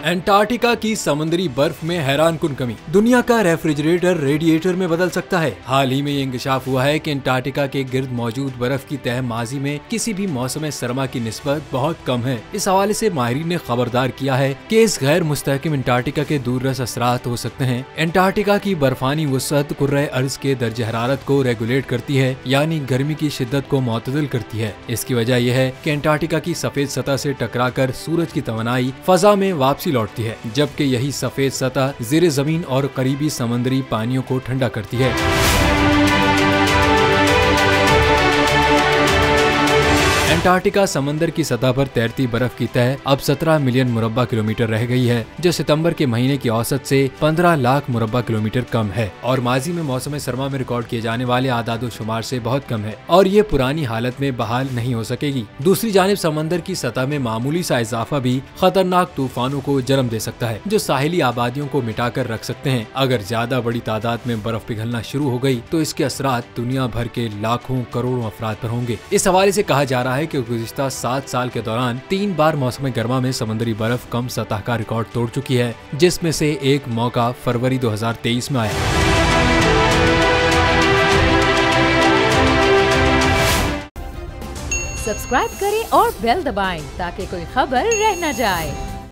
Antarctica की समुद्री बर्फ में हैरानकुन कमी। दुनिया का रेफ्रिजरेटर रेडिएटर में बदल सकता है। हाल ही में ये इंकशाफ हुआ है कि अंटार्कटिका के गिर्द मौजूद बर्फ की तह माजी में किसी भी मौसम सरमा की निस्बत बहुत कम है। इस हवाले से माहिरीन ने खबरदार किया है कि इस गैर मुस्तहकम अंटार्कटिका के दूररस असरात हो सकते हैं। अंटार्कटिका की बर्फानी वसअत कुर्रे अर्ज के दर्ज हरारत को रेगुलेट करती है, यानी गर्मी की शिद्दत को मुतदिल करती है। इसकी वजह यह है कि अंटार्कटिका की सफेद सतह से टकराकर सूरज की तवानाई फजा में वापसी लौटती है, जबकि यही सफेद सतह ज़ेरे जमीन और करीबी समुद्री पानियों को ठंडा करती है। अंटार्कटिका समंदर की सतह पर तैरती बर्फ की तह अब 17 मिलियन मुरब्बा किलोमीटर रह गई है, जो सितंबर के महीने की औसत से 15 लाख मुरब्बा किलोमीटर कम है और माजी में मौसम सरमा में रिकॉर्ड किए जाने वाले आदादो शुमार से बहुत कम है और ये पुरानी हालत में बहाल नहीं हो सकेगी। दूसरी जानिब समंदर की सतह में मामूली सा इजाफा भी खतरनाक तूफानों को जन्म दे सकता है, जो साहिली आबादियों को मिटा कर रख सकते हैं। अगर ज्यादा बड़ी तादाद में बर्फ पिघलना शुरू हो गई तो इसके असरात दुनिया भर के लाखों करोड़ों अफराद पर होंगे। इस हवाले से कहा जा रहा है कि गुज़िश्ता 7 साल के दौरान 3 बार मौसम गर्मा में समुद्री बर्फ कम सतह का रिकॉर्ड तोड़ चुकी है, जिसमें से एक मौका फरवरी 2023 में आया। सब्सक्राइब करें और बेल दबाएं ताकि कोई खबर रह न जाए।